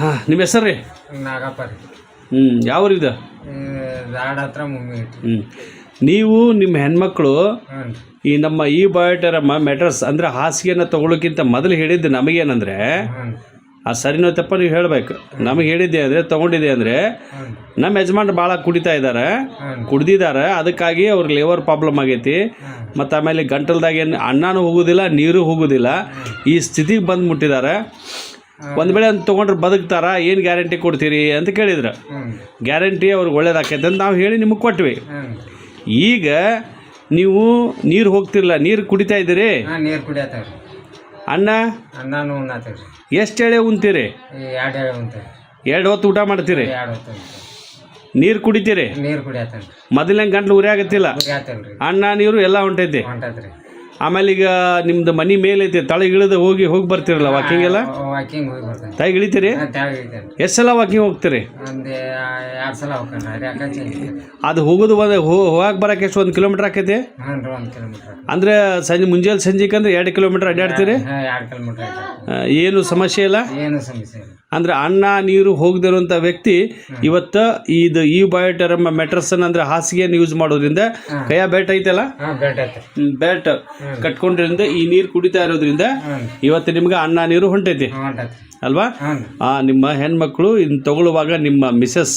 ಹಾಂ, ನಿಮ್ಮ ಹೆಸರು ರೀ? ನಾಗಪ್ಪ ರೀ. ಯಾವ ಇದು? ದಾಡ ಹತ್ರ ಮುಮ್ಮಿ ನೀವು ನಿಮ್ಮ ಹೆಣ್ಮಕ್ಳು ಹ್ಞೂ ಈ ನಮ್ಮ ಈ ಬಯೋಟರಮ್ಮ ಮೆಟ್ರಸ್ ಅಂದರೆ ಹಾಸಿಗೆಯನ್ನು ತೊಗೊಳೋಕ್ಕಿಂತ ಮೊದಲು ಹೇಳಿದ್ದು ನಮಗೇನಂದರೆ, ಆ ಸರಿನೋ ತಪ್ಪ ನೀವು ಹೇಳಬೇಕು. ನಮಗೆ ಹೇಳಿದ್ದೆ ಅಂದರೆ ತೊಗೊಂಡಿದ್ದೆ ಅಂದರೆ ನಮ್ಮ ಯಜಮಾನ್ರು ಭಾಳ ಕುಡಿತಾ ಇದ್ದಾರೆ, ಕುಡ್ದಿದ್ದಾರೆ, ಅದಕ್ಕಾಗಿ ಅವ್ರಿಗೆ ಲಿವರ್ ಪ್ರಾಬ್ಲಮ್ ಆಗೈತಿ. ಮತ್ತು ಆಮೇಲೆ ಗಂಟಲ್ದಾಗ ಏನು ಅನ್ನನೂ ಹೋಗೋದಿಲ್ಲ, ನೀರು ಹೋಗೋದಿಲ್ಲ, ಈ ಸ್ಥಿತಿಗೆ ಬಂದು ಮುಟ್ಟಿದ್ದಾರೆ. ಒಂದು ವೇಳೆ ಅಂತ ತೊಗೊಂಡ್ರೆ ಬದುಕ್ತಾರ, ಏನು ಗ್ಯಾರಂಟಿ ಕೊಡ್ತೀರಿ ಅಂತ ಕೇಳಿದ್ರು. ಗ್ಯಾರಂಟಿ ಅವ್ರಿಗೆ ಒಳ್ಳೇದಾಕೈತೆ ಅಂತ ನಾವು ಹೇಳಿ ನಿಮಗೆ ಕೊಟ್ವಿ. ಈಗ ನೀವು ನೀರು ಹೋಗ್ತಿರಲ್ಲ, ನೀರು ಕುಡಿತಾ ಇದ್ದೀರಿ? ನೀರು ಕುಡಿಯತ್ತವ್ರಿ. ಅನ್ನನೂ ಉಣ್ಣತ್ತವ್ರಿ. ಎಷ್ಟು ಎಳೆ ಉಣ್ತೀರಿ? 2 ಎಳೆ ಉಣ್ತೀವಿ. 2 ಹೊತ್ತು ಊಟ ಮಾಡ್ತೀರಿ? 2 ಹೊತ್ತು ನೀರು ಕುಡಿತೀರಿ? ನೀರು ಕುಡಿಯತ್ತವ್ರಿ. ಮೊದಲನೇ ಗಂಟ್ಲು ಉರಿ ಆಗತ್ತಿಲ್ಲ? ಅನ್ನ ನೀರು ಎಲ್ಲ ಹೊಂಟೈತಿ. ಆಮೇಲೆ ಈಗ ನಿಮ್ದು ಮನೆ ಮೇಲೆ ಐತಿ, ತಳಗೆ ಇಳಿದು ಹೋಗಿ ಬರ್ತೀರಲ್ಲ ವಾಕಿಂಗ್ ಎಲ್ಲ? ವಾಕಿಂಗ್ ಹೋಗಿ ಬರ್ತೀನಿ. ತಳಗೆ ಇಳಿತೀರಿ? ಎಷ್ಟು ಸಲ ವಾಕಿಂಗ್ ಹೋಗ್ತೀರಿ? ಒಂದು 2 ಸಲ ಹೋಗ್ಕೊಂಡ್ರೆ. ಅದು ಹೋಗೋದು ಹೋಗಕ್ಕೆ ಬರೋಕೆ ಎಷ್ಟು 1 ಕಿಲೋಮೀಟ್ರ್ ಆಕೈತಿ? 1 ಕಿಲೋಮೀಟ್ರ್. ಅಂದರೆ ಮುಂಜಾನೆ ಸಂಜೆಗೆ ಅಂದ್ರೆ 2 ಕಿಲೋಮೀಟ್ರ್ ಅಡ್ಡಾಡ್ತೀರಿ? 2 ಕಿಲೋಮೀಟ್ರ್. ಏನು ಸಮಸ್ಯೆ ಇಲ್ಲ? ಏನು ಸಮಸ್ಯೆ ಇಲ್ಲ. ಅಂದರೆ ಅನ್ನ ನೀರು ಹೋಗದಿರುವಂಥ ವ್ಯಕ್ತಿ ಇವತ್ತು ಈ ಬಯೋಟರಮ್ಮ ಮೆಟ್ರಸನ್ ಅಂದರೆ ಹಾಸಿಗೆಯನ್ನು ಯೂಸ್ ಮಾಡೋದ್ರಿಂದ ಕೈಯ ಬೆಲ್ಟ್ ಐತಲ್ಲ, ಬೆಲ್ಟ್ ಕಟ್ಕೊಂಡಿರಿಂದ ಈ ನೀರು ಕುಡಿತಾ ಇರೋದ್ರಿಂದ ಇವತ್ತು ನಿಮ್ಗೆ ಅನ್ನ ನೀರು ಹೊಂಟೈತಿ ಅಲ್ವಾ? ನಿಮ್ಮ ಹೆಣ್ಮಕ್ಳು ಇದನ್ನ ತಗೊಳ್ಳುವಾಗ ನಿಮ್ಮ ಮಿಸಸ್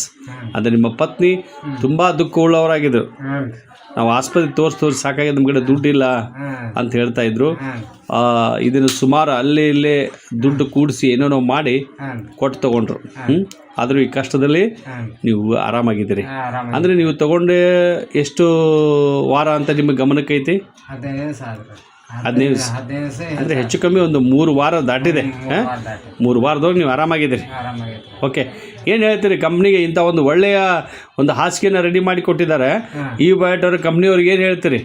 ಅಂದರೆ ನಿಮ್ಮ ಪತ್ನಿ ತುಂಬ ದುಃಖ ಉಳ್ಳವರಾಗಿದ್ರು. ನಾವು ಆಸ್ಪತ್ರೆ ತೋರಿಸಿ ಸಾಕಾಗಿದೆ, ನಮ್ಮ ಕಡೆ ದುಡ್ಡಿಲ್ಲ ಅಂತ ಹೇಳ್ತಾ ಇದ್ರು. ಇದನ್ನು ಸುಮಾರು ಅಲ್ಲೇ ಇಲ್ಲೇ ದುಡ್ಡು ಕೂಡಿಸಿ ಏನೇನೋ ಮಾಡಿ ಕೊಟ್ಟು ತೊಗೊಂಡ್ರು. ಆದರೂ ಈ ಕಷ್ಟದಲ್ಲಿ ನೀವು ಆರಾಮಾಗಿದ್ದೀರಿ. ಅಂದರೆ ನೀವು ತೊಗೊಂಡೆ ಎಷ್ಟು ವಾರ ಅಂತ ನಿಮಗೆ ಗಮನಕ್ಕೈತಿ? 15 ಅಂದರೆ ಹೆಚ್ಚು ಕಮ್ಮಿ ಒಂದು 3 ವಾರ ದಾಟಿದೆ. 3 ವಾರದೊಳಗೆ ನೀವು ಆರಾಮಾಗಿದ್ದೀರಿ. ಓಕೆ, ಏನು ಹೇಳ್ತೀರಿ ಕಂಪ್ನಿಗೆ ಇಂಥ ಒಂದು ಒಳ್ಳೆಯ ಒಂದು ಹಾಸಿಗೆನ ರೆಡಿ ಮಾಡಿ ಕೊಟ್ಟಿದ್ದಾರೆ ಈ ಬಯೋಟರ್ ಕಂಪ್ನಿಯವ್ರಿಗೆ ಏನು ಹೇಳ್ತೀರಿ?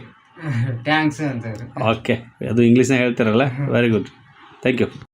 ಥ್ಯಾಂಕ್ಸ್ ಅಂತ. ಓಕೆ, ಅದು ಇಂಗ್ಲೀಷ್ನಾಗ ಹೇಳ್ತಾರಲ್ಲ, ವೆರಿ ಗುಡ್, ಥ್ಯಾಂಕ್ ಯು.